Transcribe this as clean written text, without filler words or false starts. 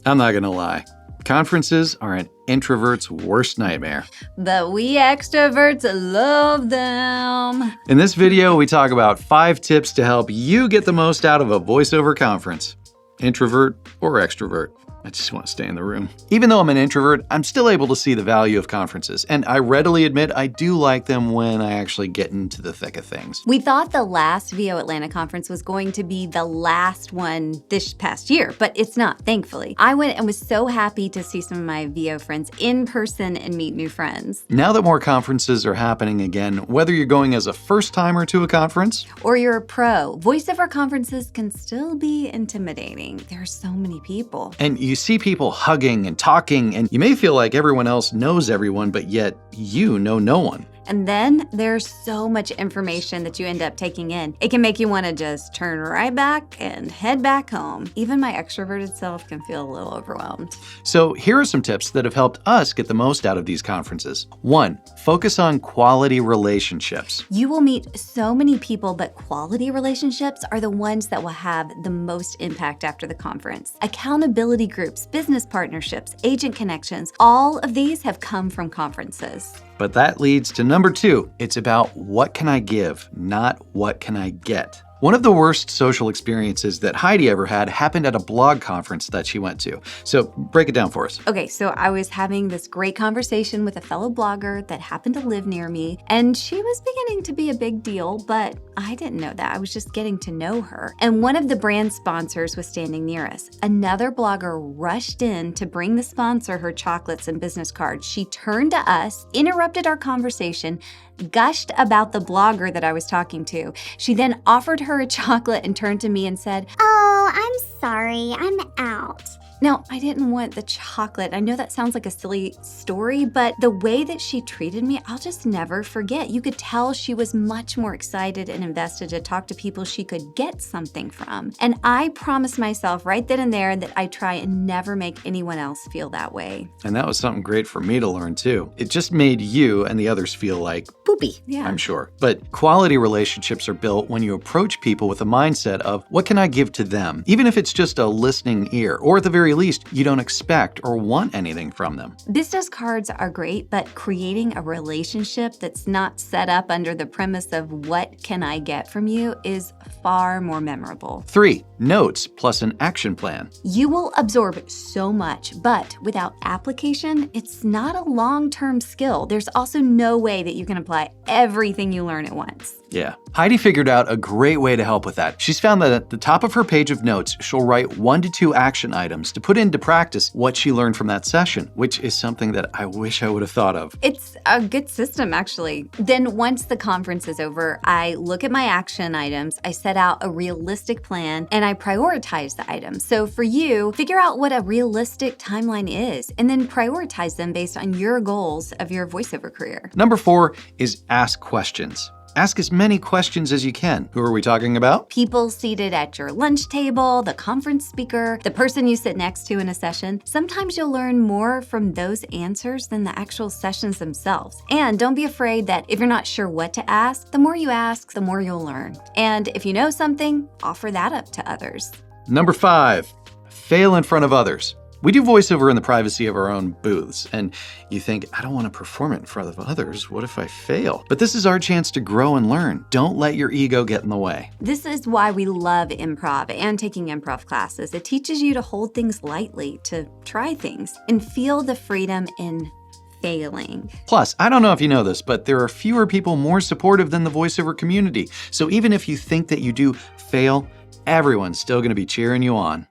I'm not gonna lie. Conferences are an introvert's worst nightmare. But we extroverts love them. In this video, we talk about 5 tips to help you get the most out of a voiceover conference. Introvert or extrovert. I just want to stay in the room. Even though I'm an introvert, I'm still able to see the value of conferences, and I readily admit I do like them when I actually get into the thick of things. We thought the last VO Atlanta conference was going to be the last one this past year, but it's not, thankfully. I went and was so happy to see some of my VO friends in person and meet new friends. Now that more conferences are happening again, whether you're going as a first-timer to a conference, or you're a pro, voiceover conferences can still be intimidating. There are so many people. And you see people hugging and talking, and you may feel like everyone else knows everyone, but yet you know no one. And then there's so much information that you end up taking in. It can make you want to just turn right back and head back home. Even my extroverted self can feel a little overwhelmed. So here are some tips that have helped us get the most out of these conferences. 1, focus on quality relationships. You will meet so many people, but quality relationships are the ones that will have the most impact after the conference. Accountability groups, business partnerships, agent connections, all of these have come from conferences. But that leads to number 2. It's about what can I give, not what can I get. One of the worst social experiences that Heidi ever had happened at a blog conference that she went to. So break it down for us. Okay, so I was having this great conversation with a fellow blogger that happened to live near me, and she was beginning to be a big deal, but I didn't know that. I was just getting to know her. And one of the brand sponsors was standing near us. Another blogger rushed in to bring the sponsor her chocolates and business cards. She turned to us, interrupted our conversation, gushed about the blogger that I was talking to. She then offered her a chocolate and turned to me and said, "Oh, I'm sorry, I'm out." Now, I didn't want the chocolate. I know that sounds like a silly story, but the way that she treated me, I'll just never forget. You could tell she was much more excited and invested to talk to people she could get something from. And I promised myself right then and there that I'd try and never make anyone else feel that way. And that was something great for me to learn too. It just made you and the others feel like poopy, Yeah. I'm sure. But quality relationships are built when you approach people with a mindset of what can I give to them? Even if it's just a listening ear, or at the very least, you don't expect or want anything from them. Business cards are great, but creating a relationship that's not set up under the premise of what can I get from you is far more memorable. 3, notes plus an action plan. You will absorb so much, but without application, it's not a long-term skill. There's also no way that you can apply everything you learn at once. Yeah. Heidi figured out a great way to help with that. She's found that at the top of her page of notes, she'll write 1 to 2 action items to put into practice what she learned from that session, which is something that I wish I would have thought of. It's a good system, actually. Then once the conference is over, I look at my action items, I set out a realistic plan, and I prioritize the items. So for you, figure out what a realistic timeline is, and then prioritize them based on your goals of your voiceover career. Number 4 is ask questions. Ask as many questions as you can. Who are we talking about? People seated at your lunch table, the conference speaker, the person you sit next to in a session. Sometimes you'll learn more from those answers than the actual sessions themselves. And don't be afraid that if you're not sure what to ask, the more you ask, the more you'll learn. And if you know something, offer that up to others. Number 5, fail in front of others. We do voiceover in the privacy of our own booths, and you think, I don't want to perform it in front of others. What if I fail? But this is our chance to grow and learn. Don't let your ego get in the way. This is why we love improv and taking improv classes. It teaches you to hold things lightly, to try things, and feel the freedom in failing. Plus, I don't know if you know this, but there are fewer people more supportive than the voiceover community. So even if you think that you do fail, everyone's still going to be cheering you on.